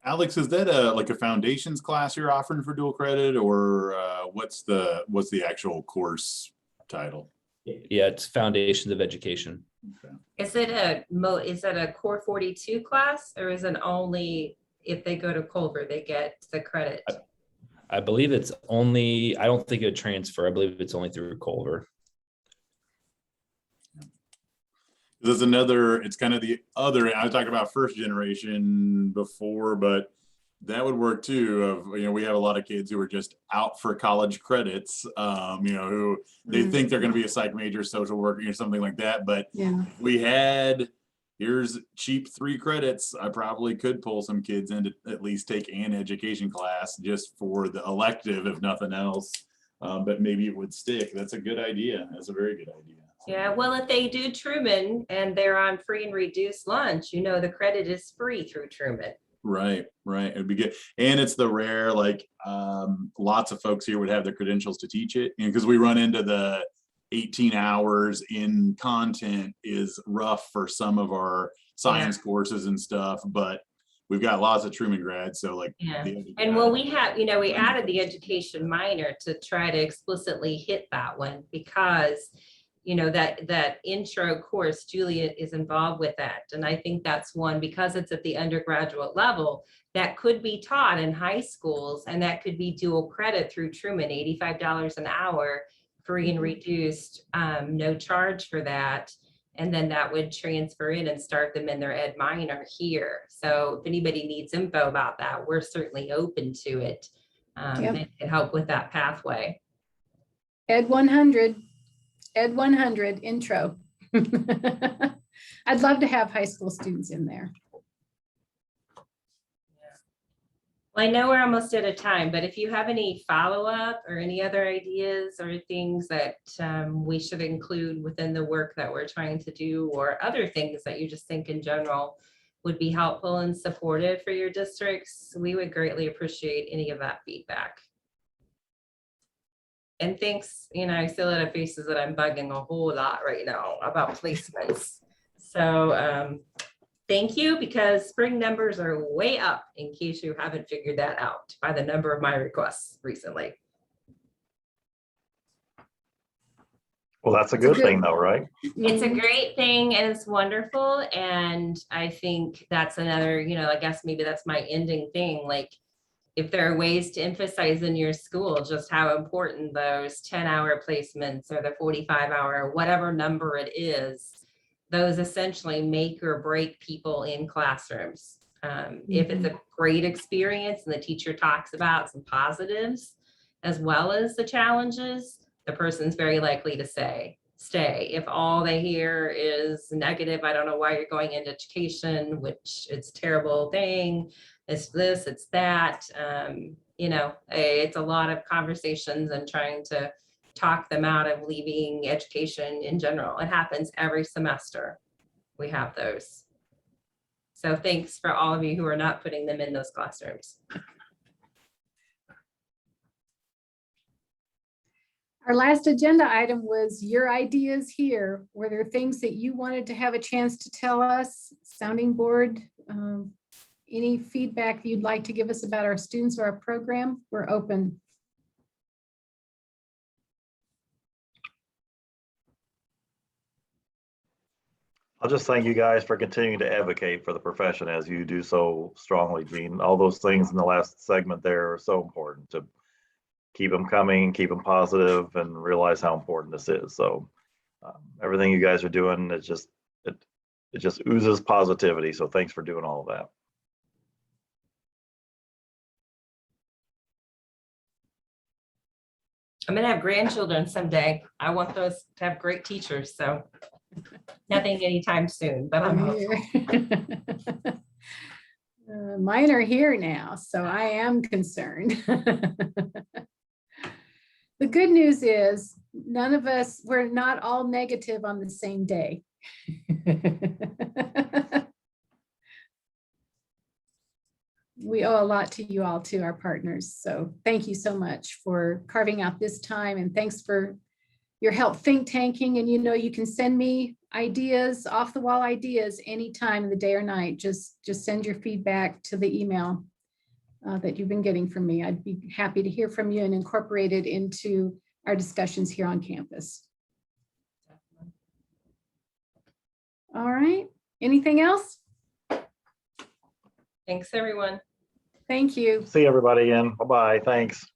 H: Alex, is that like a foundations class you're offering for dual credit, or what's the actual course title?
F: Yeah, it's Foundations of Education.
H: Okay.
J: Is it a core 42 class, or is it only if they go to Culver, they get the credit?
F: I believe it's only, I don't think it would transfer. I believe it's only through Culver.
H: It's kind of the other, I was talking about first generation before, but that would work too. Of, we have a lot of kids who are just out for college credits, who they think they're going to be a psych major, social worker, or something like that. But here's cheap 3 credits. I probably could pull some kids in to at least take an education class just for the elective, if nothing else. But maybe it would stick. That's a good idea. That's a very good idea.
J: Yeah, well, if they do Truman and they're on free and reduced lunch, the credit is free through Truman.
H: Right, right. It'd be good. And it's the rare, like, lots of folks here would have the credentials to teach it. And because we run into the 18 hours in content is rough for some of our science courses and stuff, but we've got lots of Truman grads. So like,
J: Yeah,
H: the
J: and well, we have, you know, we added the education minor to try to explicitly hit that one because, you know, that intro course, Julia is involved with that. And I think that's one, because it's at the undergraduate level, that could be taught in high schools, and that could be dual credit through Truman, $85 an hour, free and reduced, no charge for that. And then that would transfer in and start them in their ed minor here. So if anybody needs info about that, we're certainly open to it. And can help with that pathway.
A: Ed 100, Ed 100 intro. I'd love to have high school students in there.
J: Well, I know we're almost out of time, but if you have any follow-up or any other ideas or things that we should include within the work that we're trying to do, or other things that you just think in general would be helpful and supportive for your districts, we would greatly appreciate any of that feedback. And thanks, you know, I see a lot of faces that I'm bugging a whole lot right now about placements. So thank you, because spring numbers are way up, in case you haven't figured that out by the number of my requests recently.
D: Well, that's a good thing though, right?
J: It's a great thing and it's wonderful. And I think that's another, you know, I guess maybe that's my ending thing. Like, if there are ways to emphasize in your school just how important those 10-hour placements or the 45-hour, whatever number it is, those essentially make or break people in classrooms. If it's a great experience and the teacher talks about some positives as well as the challenges, the person's very likely to stay. If all they hear is negative, I don't know why you're going into education, which it's a terrible thing, it's this, it's that, you know, it's a lot of conversations and trying to talk them out of leaving education in general. It happens every semester. We have those. So thanks for all of you who are not putting them in those classrooms.
A: Our last agenda item was your ideas here. Were there things that you wanted to have a chance to tell us? Sounding board, any feedback you'd like to give us about our students or our program? We're open.
D: I'll just thank you guys for continuing to advocate for the profession as you do so strongly, Gene. All those things in the last segment there are so important to keep them coming, keep them positive, and realize how important this is. So everything you guys are doing, it just oozes positivity. So thanks for doing all of that.
J: I'm gonna have grandchildren someday. I want those to have great teachers, so nothing anytime soon, but I'm hopeful.
A: Mine are here now, so I am concerned. The good news is none of us, we're not all negative on the same day. We owe a lot to you all, to our partners. So thank you so much for carving out this time, and thanks for your help think tanking. And you know, you can send me ideas, off the wall ideas, anytime in the day or night. Just send your feedback to the email that you've been getting from me. I'd be happy to hear from you and incorporate it into our discussions here on campus. All right, anything else?
J: Thanks, everyone.
A: Thank you.
D: See everybody again. Bye-bye. Thanks.